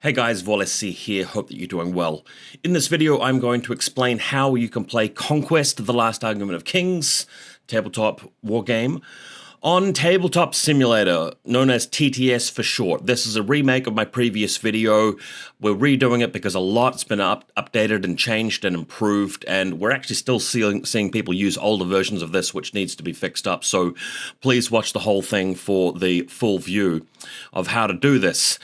Hey guys, VaulSC here, hope that you're doing well. In this video, I'm going to explain how you can play Conquest, The Last Argument of Kings, tabletop wargame, on Tabletop Simulator, known as TTS for short. This is a remake of my previous video. We're redoing it because a lot's been updated and changed and improved, and we're actually still seeing people use older versions of this, which needs to be fixed up. So please watch the whole thing for the full view of how to do this.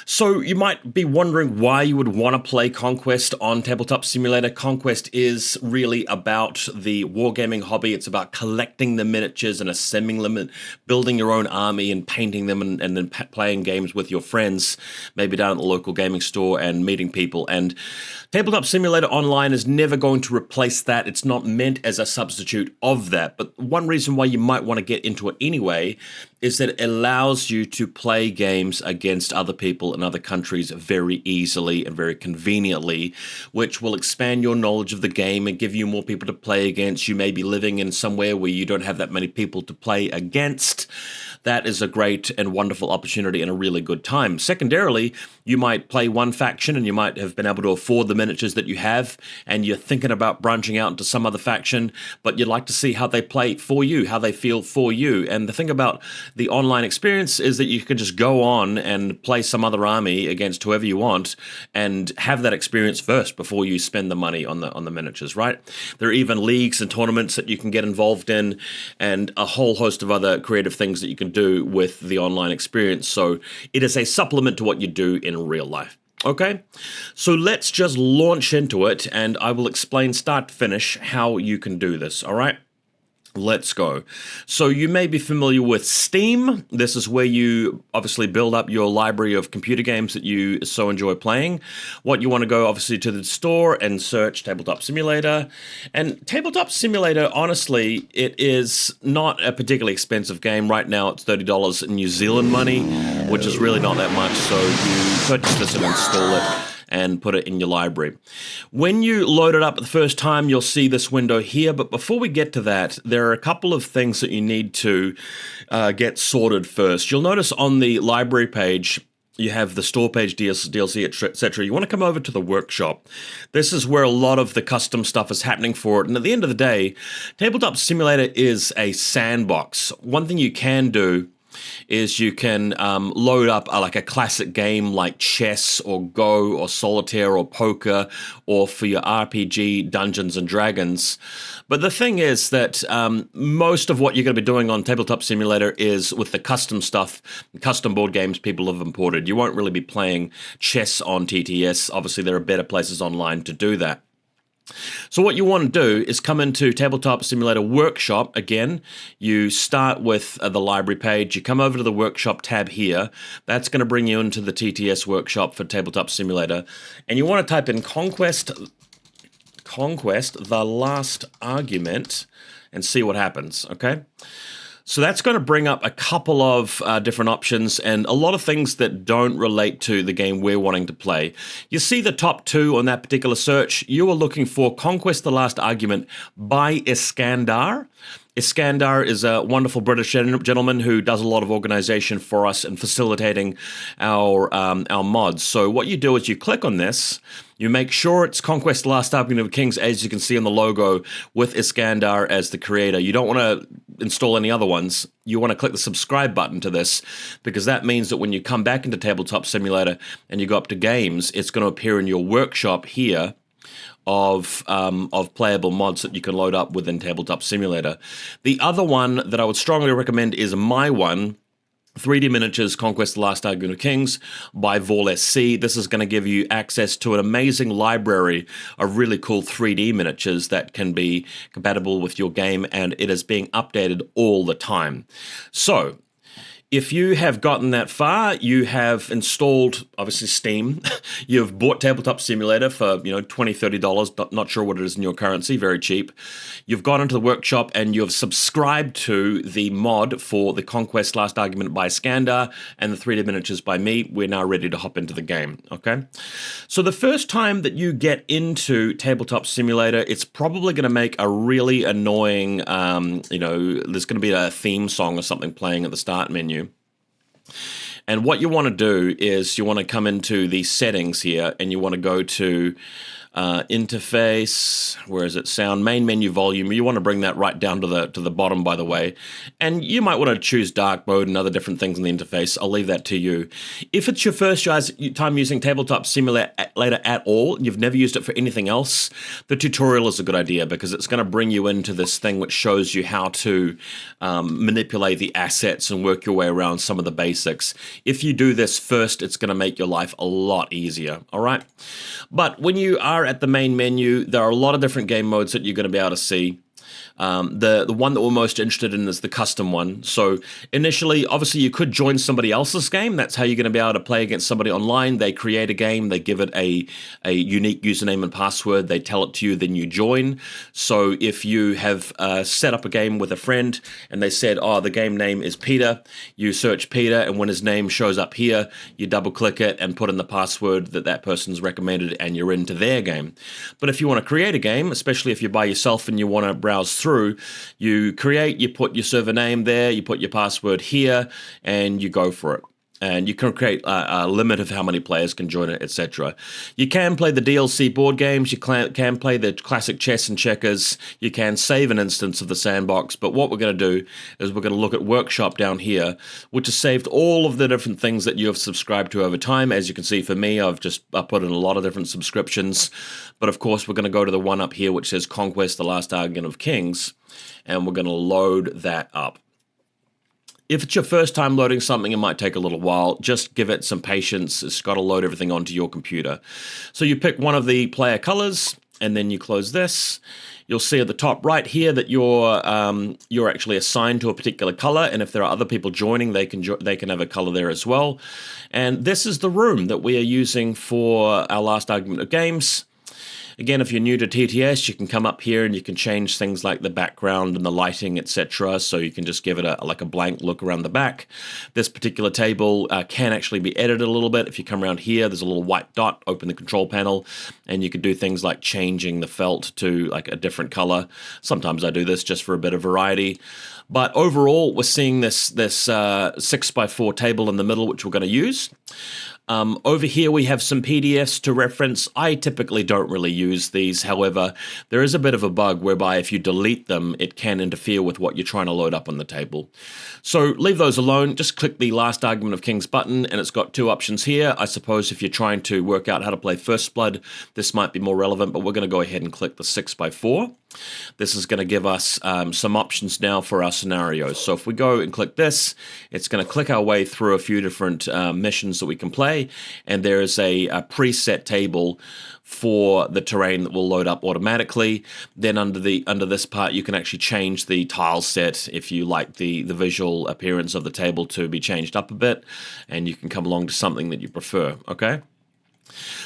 So you might be wondering why you would want to play Conquest on Tabletop Simulator. Conquest is really about the wargaming hobby. It's about collecting the miniatures and assembling them and building your own army and painting them and then playing games with your friends, maybe down at the local gaming store and meeting people. And Tabletop Simulator Online is never going to replace that. It's not meant as a substitute of that. But one reason why you might want to get into it anyway is that it allows you to play games against other people in other countries very easily and very conveniently, which will expand your knowledge of the game and give you more people to play against. You may be living in somewhere where you don't have that many people to play against. That is a great and wonderful opportunity and a really good time. Secondarily, you might play one faction and you might have been able to afford the miniatures that you have, and you're thinking about branching out into some other faction, but you'd like to see how they play for you, how they feel for you. And the thing about the online experience is that you can just go on and play some other army against whoever you want and have that experience first before you spend the money on the miniatures, right? There are even leagues and tournaments that you can get involved in and a whole host of other creative things that you can do with the online experience. So it is a supplement to what you do in real life. Okay, so let's just launch into it and I will explain start to finish how you can do this, all right? Let's go. So you may be familiar with Steam. This is where you obviously build up your library of computer games that you so enjoy playing. What you want to go obviously to the store and search Tabletop Simulator. And Tabletop Simulator, honestly, it is not a particularly expensive game. Right now it's $30 in New Zealand money, which is really not that much. So you purchase this and install it and put it in your library. When you load it up the first time, you'll see this window here, but before we get to that, there are a couple of things that you need to get sorted first. You'll notice on the library page, you have the store page, DLC, etc. You want to come over to the workshop. This is where a lot of the custom stuff is happening for it. And at the end of the day, Tabletop Simulator is a sandbox. One thing you can do is you can load up like a classic game like chess or Go or solitaire or poker or for your RPG Dungeons and Dragons. But the thing is that most of what you're going to be doing on Tabletop Simulator is with the custom stuff, custom board games people have imported. You won't really be playing chess on TTS. Obviously, there are better places online to do that. So what you want to do is come into Tabletop Simulator Workshop. Again, you start with the library page. You come over to the Workshop tab here. That's going to bring you into the TTS Workshop for Tabletop Simulator. And you want to type in Conquest, The Last Argument, and see what happens, okay? So that's going to bring up a couple of different options and a lot of things that don't relate to the game we're wanting to play. You see the top two on that particular search. You are looking for Conquest: The Last Argument by Iskandar. Iskandar is a wonderful British gentleman who does a lot of organization for us and facilitating our mods. So what you do is you click on this, you make sure it's Conquest: The Last Argument of Kings, as you can see on the logo, with Iskandar as the creator. You don't want to install any other ones. You want to click the subscribe button to this, because that means that when you come back into Tabletop Simulator and you go up to games, it's going to appear in your workshop here of playable mods that you can load up within Tabletop Simulator. The other one that I would strongly recommend is my one, 3D Miniatures Conquest: The Last Argument of Kings by VaulSC. This is going to give you access to an amazing library of really cool 3D miniatures that can be compatible with your game, and it is being updated all the time. So if you have gotten that far, you have installed, obviously, Steam. You've bought Tabletop Simulator for, $20, $30, not sure what it is in your currency, very cheap. You've gone into the workshop and you've subscribed to the mod for the Conquest: Last Argument by Iskandar and the 3D Miniatures by me. We're now ready to hop into the game, okay? So the first time that you get into Tabletop Simulator, it's probably going to make a really annoying, there's going to be a theme song or something playing at the start menu. And what you want to do is you want to come into the settings here, and you want to go to interface, where is it? Sound, main menu, volume. You want to bring that right down to the bottom, by the way. And you might want to choose dark mode and other different things in the interface. I'll leave that to you. If it's your first time using Tabletop Simulator at all, and you've never used it for anything else, the tutorial is a good idea, because it's going to bring you into this thing which shows you how to manipulate the assets and work your way around some of the basics. If you do this first, it's going to make your life a lot easier, all right? But when you are at the main menu, there are a lot of different game modes that you're going to be able to see. The one that we're most interested in is the custom one. So initially, obviously, you could join somebody else's game. That's how you're going to be able to play against somebody online. They create a game, they give it a unique username and password, they tell it to you, then you join. So if you have set up a game with a friend and they said, oh, the game name is Peter, you search Peter, and when his name shows up here, you double click it and put in the password that person's recommended, and you're into their game. But if you want to create a game, especially if you're by yourself and you want to browse through, you create, you put your server name there, you put your password here, and you go for it. And you can create a limit of how many players can join it, etc. You can play the DLC board games, you can play the classic chess and checkers, you can save an instance of the sandbox, but what we're going to do is we're going to look at Workshop down here, which has saved all of the different things that you have subscribed to over time. As you can see, for me, I've put in a lot of different subscriptions, but of course we're going to go to the one up here which says Conquest, the Last Argument of Kings, and we're going to load that up. If it's your first time loading something, it might take a little while. Just give it some patience. It's got to load everything onto your computer. So you pick one of the player colors, and then you close this. You'll see at the top right here that you're actually assigned to a particular color, and if there are other people joining, they can have a color there as well. And this is the room that we are using for our Last Argument of Games. Again, if you're new to TTS, you can come up here and you can change things like the background and the lighting, etc. So you can just give it a blank look around the back. This particular table can actually be edited a little bit. If you come around here, there's a little white dot, open the control panel, and you can do things like changing the felt to like a different color. Sometimes I do this just for a bit of variety. But overall, we're seeing this 6x4 table in the middle, which we're going to use. Over here, we have some PDFs to reference. I typically don't really use these. However, there is a bit of a bug whereby if you delete them, it can interfere with what you're trying to load up on the table. So leave those alone. Just click the Last Argument of Kings button, and it's got two options here. I suppose if you're trying to work out how to play First Blood, this might be more relevant, but we're going to go ahead and click the 6x4. This is going to give us some options now for our scenarios. So if we go and click this, it's going to click our way through a few different missions that we can play, and there is a preset table for the terrain that will load up automatically. Then under this part, you can actually change the tile set if you like the visual appearance of the table to be changed up a bit, and you can come along to something that you prefer, okay?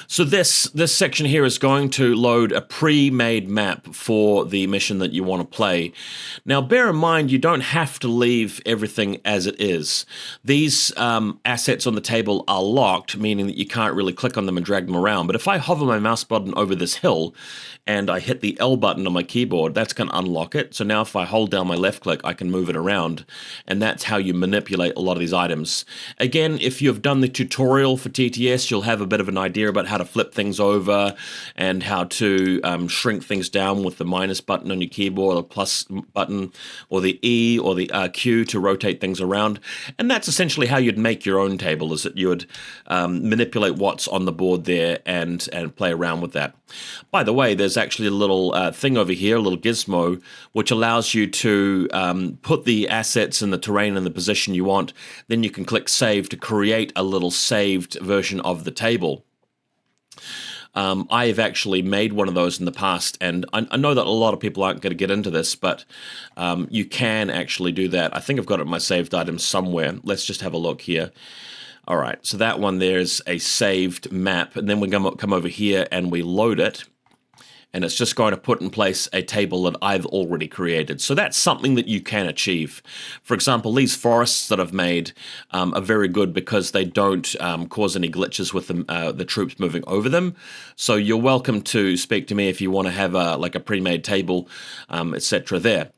So this section here is going to load a pre-made map for the mission that you want to play. Now, bear in mind, you don't have to leave everything as it is. These assets on the table are locked, meaning that you can't really click on them and drag them around. But if I hover my mouse button over this hill and I hit the L button on my keyboard, that's going to unlock it. So now if I hold down my left click, I can move it around. And that's how you manipulate a lot of these items. Again, if you've done the tutorial for TTS, you'll have a bit of an idea about how to flip things over and how to shrink things down with the minus button on your keyboard, or plus button, or the E or the Q to rotate things around. And that's essentially how you'd make your own table, is that you would manipulate what's on the board there and play around with that. By the way, there's actually a little thing over here, a little gizmo, which allows you to put the assets and the terrain in the position you want. Then you can click save to create a little saved version of the table. I've actually made one of those in the past, and I know that a lot of people aren't going to get into this, but you can actually do that. I think I've got it in my saved items somewhere. Let's just have a look here. All right, so that one there's a saved map, and then we come over here and we load it. And it's just going to put in place a table that I've already created. So that's something that you can achieve. For example, these forests that I've made are very good because they don't cause any glitches with the troops moving over them. So you're welcome to speak to me if you want to have like a pre-made table, etc. there.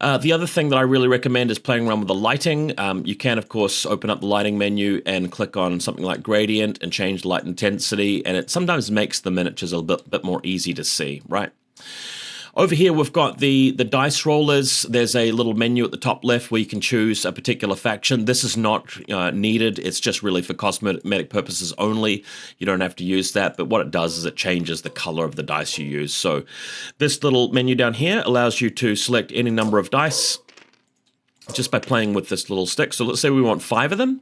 The other thing that I really recommend is playing around with the lighting. You can, of course, open up the lighting menu and click on something like gradient and change the light intensity, and it sometimes makes the miniatures a bit more easy to see, right? Over here, we've got the dice rollers. There's a little menu at the top left where you can choose a particular faction. This is not needed. It's just really for cosmetic purposes only. You don't have to use that, but what it does is it changes the color of the dice you use. So this little menu down here allows you to select any number of dice just by playing with this little stick. So let's say we want 5 of them,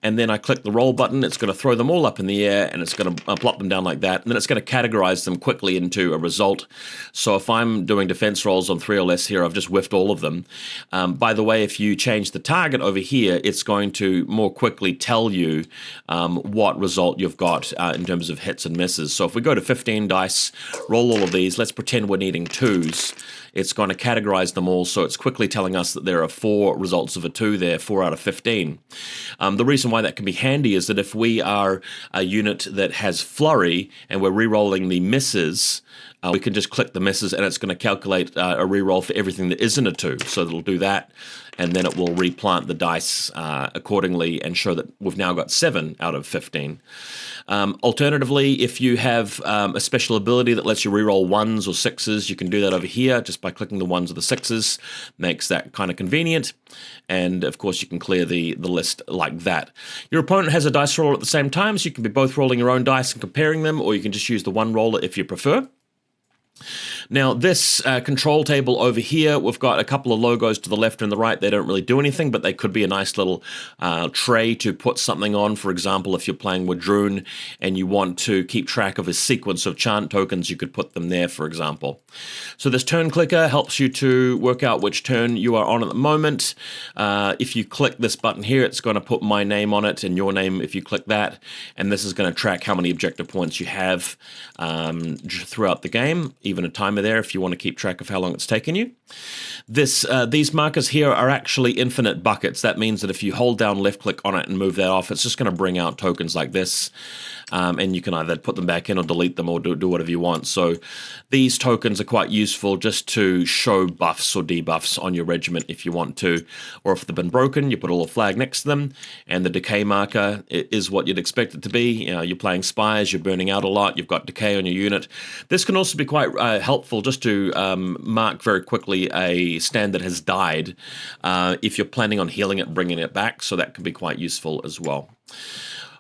and then I click the roll button. It's going to throw them all up in the air, and it's going to plop them down like that, and then it's going to categorize them quickly into a result. So if I'm doing defense rolls on 3 or less here, I've just whiffed all of them. By the way, if you change the target over here, it's going to more quickly tell you what result you've got in terms of hits and misses. So if we go to 15 dice, roll all of these, let's pretend we're needing 2s. It's going to categorize them all, so it's quickly telling us that there are 4 results of a 2 there, 4 out of 15. The reason why that can be handy is that if we are a unit that has flurry and we're re-rolling the misses, we can just click the misses and it's going to calculate a re-roll for everything that isn't a 2. So it'll do that, and then it will replant the dice accordingly and show that we've now got 7 out of 15. Alternatively, if you have a special ability that lets you reroll 1s or 6s, you can do that over here just by clicking the 1s or the 6s. Makes that kind of convenient. And of course, you can clear the list like that. Your opponent has a dice roller at the same time, so you can be both rolling your own dice and comparing them, or you can just use the one roller if you prefer. Now, this control table over here, we've got a couple of logos to the left and the right. They don't really do anything, but they could be a nice little tray to put something on. For example, if you're playing with Droon and you want to keep track of a sequence of chant tokens, you could put them there, for example. So this turn clicker helps you to work out which turn you are on at the moment. If you click this button here, it's going to put my name on it and your name if you click that. And this is going to track how many objective points you have throughout the game, even a timer there if you want to keep track of how long it's taken you. These markers here are actually infinite buckets. That means that if you hold down left click on it and move that off, it's just going to bring out tokens like this. And you can either put them back in or delete them or do whatever you want. So these tokens are quite useful just to show buffs or debuffs on your regiment if you want to, or if they've been broken, you put a little flag next to them, and the decay marker is what you'd expect it to be. You know, you're playing spies, you're burning out a lot, you've got decay on your unit. This can also be quite helpful just to mark very quickly a stand that has died if you're planning on healing it, bringing it back, so that can be quite useful as well.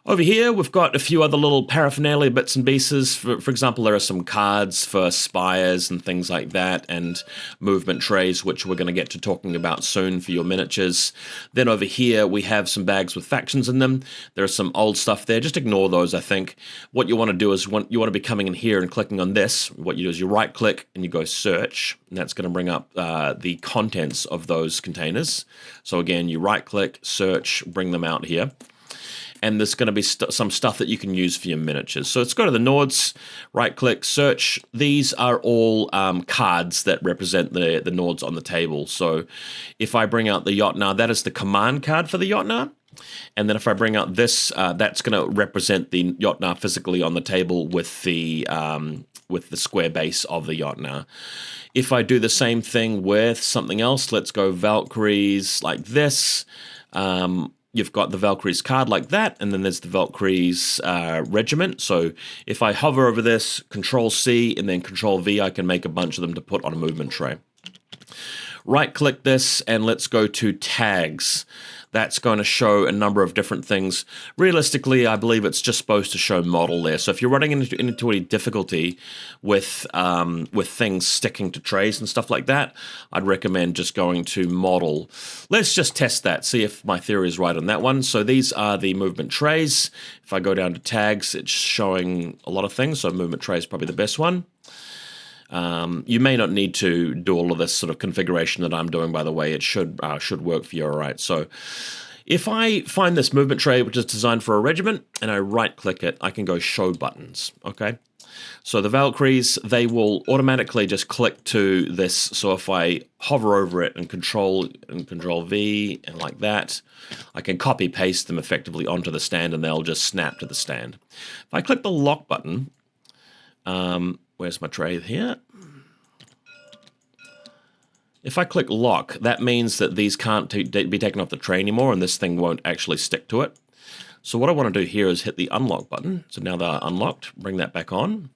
Over here, we've got a few other little paraphernalia bits and pieces. For example, there are some cards for spires and things like that, and movement trays, which we're going to get to talking about soon for your miniatures. Then over here, we have some bags with factions in them. There's some old stuff there. Just ignore those, I think. What you want to do is you want to be coming in here and clicking on this. What you do is you right-click and you go search, and that's going to bring up the contents of those containers. So again, you right-click, search, bring them out here. And there's going to be some stuff that you can use for your miniatures. So let's go to the Nords, right-click, search. These are all cards that represent the Nords on the table. So if I bring out the Jotnar, that is the command card for the Jotnar. And then if I bring out this, that's going to represent the Jotnar physically on the table with the square base of the Jotnar. If I do the same thing with something else, let's go Valkyries like this. You've got the Valkyries card like that, and then there's the Valkyries regiment. So if I hover over this, Control-C, and then Control-V, I can make a bunch of them to put on a movement tray. Right-click this, and let's go to Tags. That's going to show a number of different things. Realistically, I believe it's just supposed to show model there. So if you're running into any difficulty with things sticking to trays and stuff like that, I'd recommend just going to model. Let's just test that, see if my theory is right on that one. So these are the movement trays. If I go down to tags, it's showing a lot of things. So movement tray is probably the best one. You may not need to do all of this sort of configuration that I'm doing, by the way. It should work for you all right. So if I find this movement tray, which is designed for a regiment, and I right-click it, I can go Show Buttons, okay? So the Valkyries, they will automatically just click to this. So if I hover over it and Control-V and like that, I can copy-paste them effectively onto the stand, and they'll just snap to the stand. If I click the Lock button, where's my tray here? If I click lock, that means that these can't be taken off the tray anymore, and this thing won't actually stick to it. So what I want to do here is hit the unlock button. So now they're unlocked, bring that back on.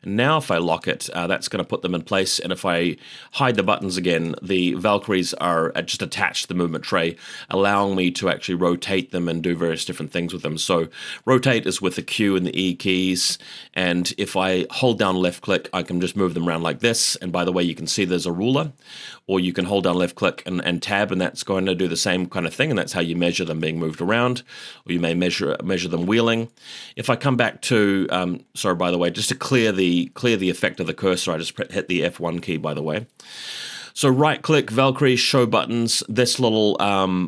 And now if I lock it, that's going to put them in place. And if I hide the buttons again, the Valkyries are just attached to the movement tray, allowing me to actually rotate them and do various different things with them. So rotate is with the Q and the E keys. And if I hold down left click, I can just move them around like this. And by the way, you can see there's a ruler. Or you can hold down left click and tab, and that's going to do the same kind of thing. And that's how you measure them being moved around. Or you may measure them wheeling. If I come back to, sorry, by the way, just to clear the effect of the cursor, I just hit the F1 key, by the way. So right-click, Valkyrie, show buttons, this little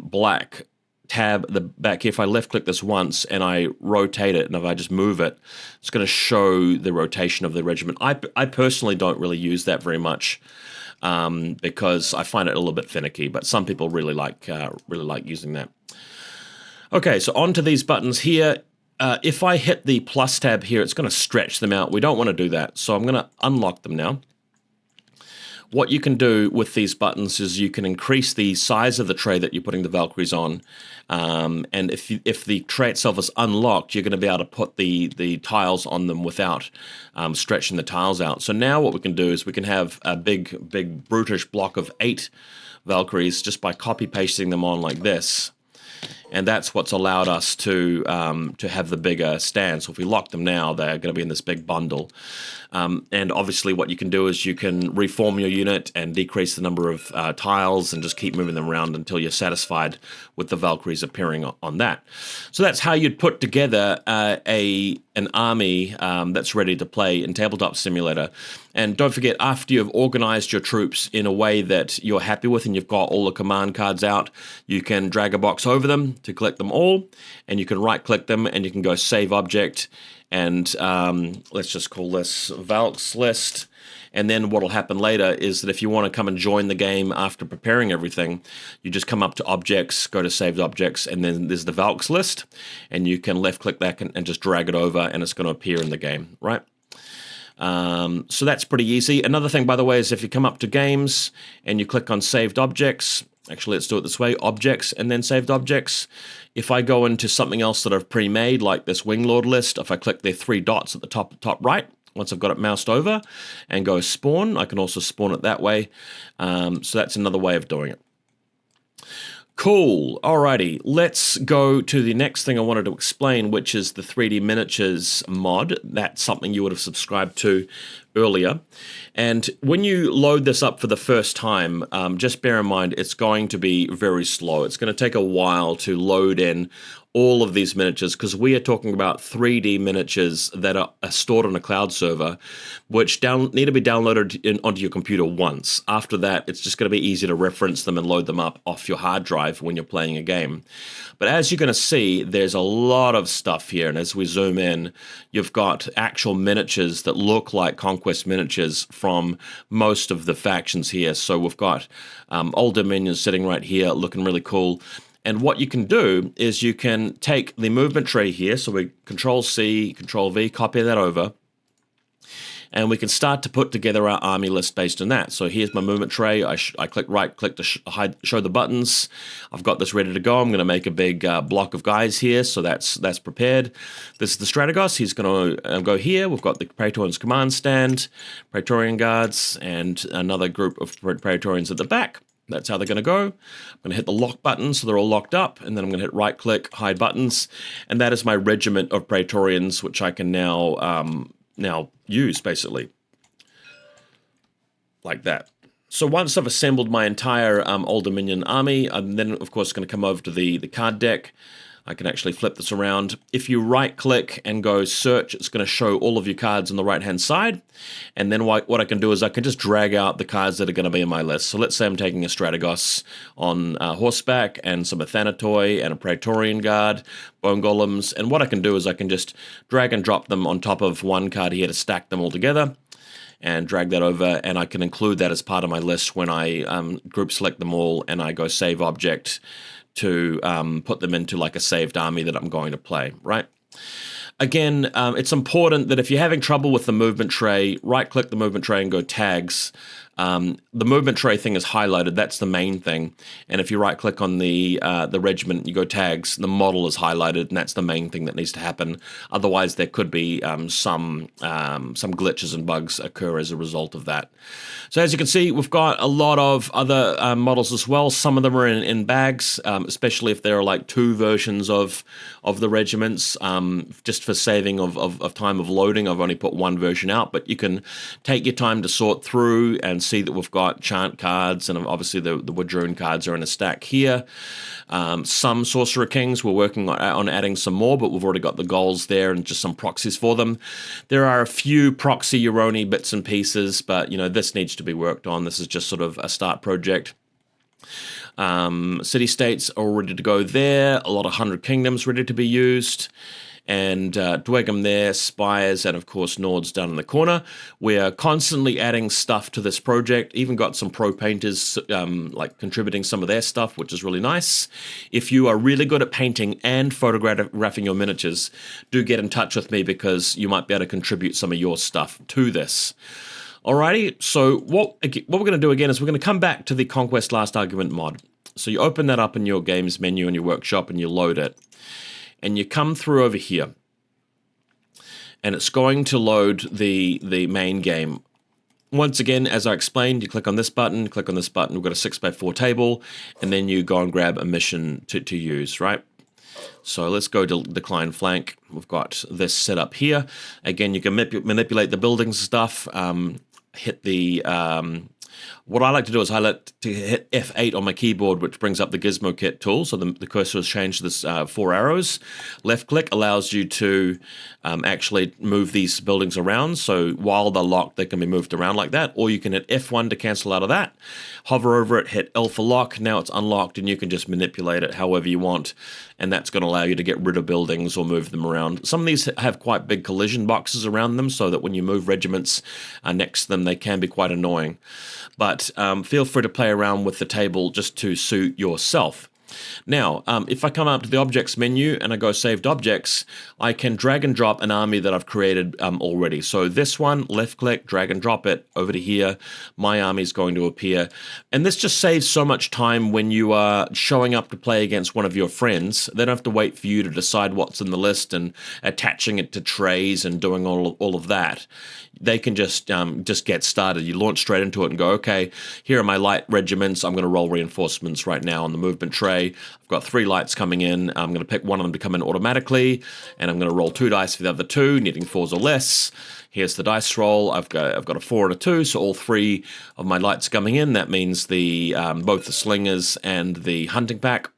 black tab at the back here. If I left-click this once and I rotate it, and if I just move it, it's going to show the rotation of the regiment. I personally don't really use that very much because I find it a little bit finicky, but some people really like using that. Okay, so onto these buttons here. If I hit the plus tab here, it's going to stretch them out. We don't want to do that, so I'm going to unlock them now. What you can do with these buttons is you can increase the size of the tray that you're putting the Valkyries on, and if the tray itself is unlocked, you're going to be able to put the tiles on them without stretching the tiles out. So now what we can do is we can have a big brutish block of 8 Valkyries just by copy-pasting them on like this. And that's what's allowed us to have the bigger stand. So if we lock them now, they're going to be in this big bundle. And obviously what you can do is you can reform your unit and decrease the number of tiles and just keep moving them around until you're satisfied with the Valkyries appearing on that. So that's how you'd put together an army that's ready to play in Tabletop Simulator. And don't forget, after you've organized your troops in a way that you're happy with and you've got all the command cards out, you can drag a box over them to collect them all, and you can right-click them, and you can go Save Object, and let's just call this Valks List. And then what will happen later is that if you want to come and join the game after preparing everything, you just come up to Objects, go to Saved Objects, and then there's the Valks List, and you can left-click that and just drag it over, and it's going to appear in the game, right? So that's pretty easy. Another thing, by the way, is if you come up to Games and you click on Saved Objects, actually, let's do it this way, Objects and then Saved Objects. If I go into something else that I've pre-made, like this Winglord list, if I click the 3 dots at the top right, once I've got it moused over, and go Spawn, I can also spawn it that way. So that's another way of doing it. Cool. Alrighty, let's go to the next thing I wanted to explain, which is the 3D Miniatures mod. That's something you would have subscribed to earlier. And when you load this up for the first time, just bear in mind it's going to be very slow. It's going to take a while to load in all of these miniatures, because we are talking about 3D miniatures that are stored on a cloud server, which need to be downloaded onto your computer once. After that, it's just going to be easy to reference them and load them up off your hard drive when you're playing a game. But as you're going to see, there's a lot of stuff here, and as we zoom in, you've got actual miniatures that look like Conquest miniatures from most of the factions here. So we've got Old Dominion sitting right here, looking really cool. And what you can do is you can take the movement tray here, so we Control-C, Control-V, copy that over, and we can start to put together our army list based on that. So here's my movement tray. I click right-click to show the buttons. I've got this ready to go. I'm going to make a big block of guys here, so that's prepared. This is the Strategos. He's going to go here. We've got the Praetorians command stand, Praetorian guards, and another group of Praetorians at the back. That's how they're going to go. I'm going to hit the lock button so they're all locked up, and then I'm going to hit right-click, hide buttons, and that is my regiment of Praetorians, which I can now use, basically, like that. So once I've assembled my entire Old Dominion army, I'm then, of course, going to come over to the card deck. I can actually flip this around. If you right-click and go search, it's going to show all of your cards on the right-hand side. And then what I can do is I can just drag out the cards that are going to be in my list. So let's say I'm taking a Strategos on horseback and some Athanatoi and a Praetorian Guard, Bone Golems. And what I can do is I can just drag and drop them on top of one card here to stack them all together. And drag that over, and I can include that as part of my list when I group select them all and I go Save Object to put them into like a saved army that I'm going to play, right? Again, it's important that if you're having trouble with the movement tray, right-click the movement tray and go Tags. The movement tray thing is highlighted. That's the main thing. And if you right-click on the regiment, you go tags, the model is highlighted, and that's the main thing that needs to happen. Otherwise, there could be some glitches and bugs occur as a result of that. So as you can see, we've got a lot of other models as well. Some of them are in bags, especially if there are like 2 versions of the regiments. Just for saving of time of loading, I've only put 1 version out, but you can take your time to sort through and see that we've got chant cards, and obviously the Wadroon cards are in a stack here. Some Sorcerer Kings, we're working on adding some more, but we've already got the goals there and just some proxies for them. There are a few proxy Euroni bits and pieces, but this needs to be worked on. This is just sort of a start project. City-states are ready to go there. A lot of 100 Kingdoms ready to be used. And Dwegum there, Spires, and of course Nords down in the corner. We are constantly adding stuff to this project. Even got some pro painters like contributing some of their stuff, which is really nice. If you are really good at painting and photographing your miniatures, do get in touch with me, because you might be able to contribute some of your stuff to this. Alrighty, so what we're going to do again is we're going to come back to the Conquest Last Argument mod. So you open that up in your games menu in your workshop and you load it. And you come through over here. And it's going to load the main game. Once again, as I explained, you click on this button, we've got a 6x4 table, and then you go and grab a mission to use, right? So let's go to Decline Flank. We've got this set up here. Again, you can manipulate the buildings stuff, hit the... what I like to do is hit F8 on my keyboard, which brings up the Gizmo Kit tool. So the cursor has changed to this 4 arrows. Left click allows you to actually move these buildings around. So while they're locked, they can be moved around like that. Or you can hit F1 to cancel out of that. Hover over it, hit L for lock. Now it's unlocked, and you can just manipulate it however you want. And that's going to allow you to get rid of buildings or move them around. Some of these have quite big collision boxes around them, so that when you move regiments next to them, they can be quite annoying. But feel free to play around with the table just to suit yourself. Now, if I come up to the Objects menu and I go Saved Objects, I can drag and drop an army that I've created already. So this one, left-click, drag and drop it over to here. My army is going to appear. And this just saves so much time when you are showing up to play against one of your friends. They don't have to wait for you to decide what's in the list and attaching it to trays and doing all of that. They can just get started. You launch straight into it and go, okay, here are my light regiments. I'm going to roll reinforcements right now on the movement tray. I've got 3 lights coming in. I'm going to pick one of them to come in automatically, and I'm going to roll 2 dice for the other 2, needing 4s or less. Here's the dice roll. I've got a 4 and a 2, so all 3 of my lights coming in. That means the both the slingers and the hunting pack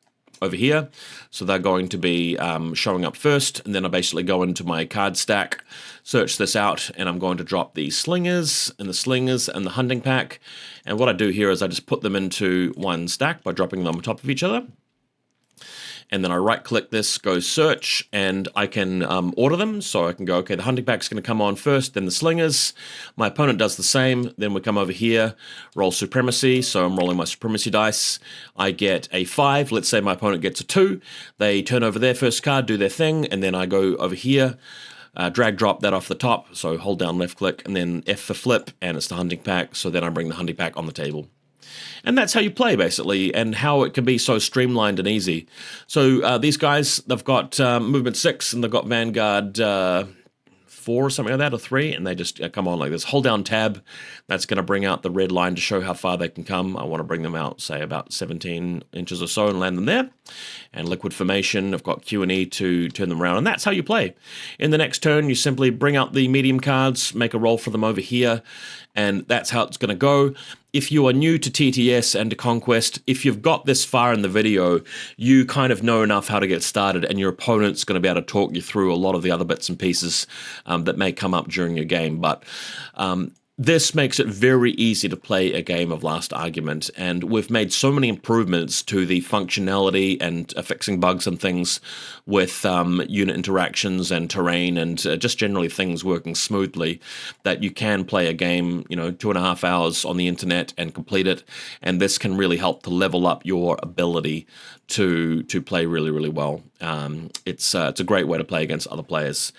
over here. So they're going to be showing up first, and then I basically go into my card stack, search this out, and I'm going to drop the slingers and the hunting pack. And what I do here is I just put them into one stack by dropping them on top of each other. And then I right-click this, go search, and I can order them. So I can go, okay, the hunting pack's going to come on first, then the slingers. My opponent does the same. Then we come over here, roll supremacy. So I'm rolling my supremacy dice. I get a 5. Let's say my opponent gets a 2. They turn over their first card, do their thing, and then I go over here, drag drop that off the top. So hold down left click, and then F for flip, and it's the hunting pack. So then I bring the hunting pack on the table. And that's how you play, basically, and how it can be so streamlined and easy. So these guys, they've got movement 6, and they've got Vanguard 4 or something like that, or 3, and they just come on like this. Hold down tab. That's going to bring out the red line to show how far they can come. I want to bring them out, say, about 17 inches or so and land them there. And liquid formation, I've got Q and E to turn them around, and that's how you play. In the next turn, you simply bring out the medium cards, make a roll for them over here, and that's how it's going to go. If you are new to TTS and to Conquest, if you've got this far in the video, you kind of know enough how to get started, and your opponent's going to be able to talk you through a lot of the other bits and pieces that may come up during your game. But this makes it very easy to play a game of Last Argument, and we've made so many improvements to the functionality and fixing bugs and things with unit interactions and terrain and just generally things working smoothly, that you can play a game, 2.5 hours on the internet and complete it, and this can really help to level up your ability to play really, really well. It's a great way to play against other players.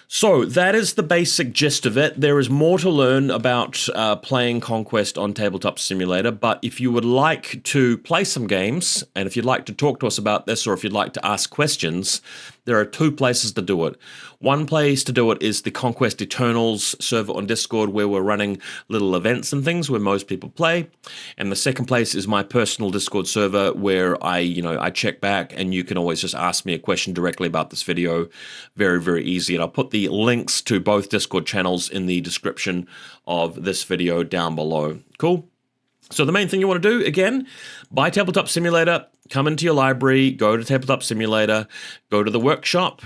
So that is the basic gist of it. There is more to learn about playing Conquest on Tabletop Simulator, but if you would like to play some games, and if you'd like to talk to us about this, or if you'd like to ask questions, there are two places to do it. One place to do it is the Conquest Eternals server on Discord, where we're running little events and things where most people play. And the second place is my personal Discord server, where I check back, and you can always just ask me a question directly about this video. Very, very easy. And I'll put the links to both Discord channels in the description of this video down below. Cool? So the main thing you want to do, again, buy Tabletop Simulator, come into your library, go to Tabletop Simulator, go to the workshop,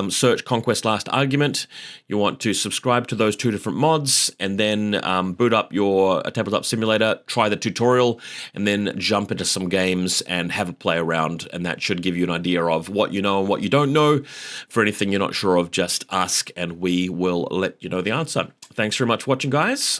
search Conquest Last Argument. You want to subscribe to those two different mods, and then boot up your Tabletop Simulator, try the tutorial, and then jump into some games and have a play around, and that should give you an idea of what you know and what you don't know. For anything you're not sure of, just ask, and we will let you know the answer. Thanks very much for watching, guys.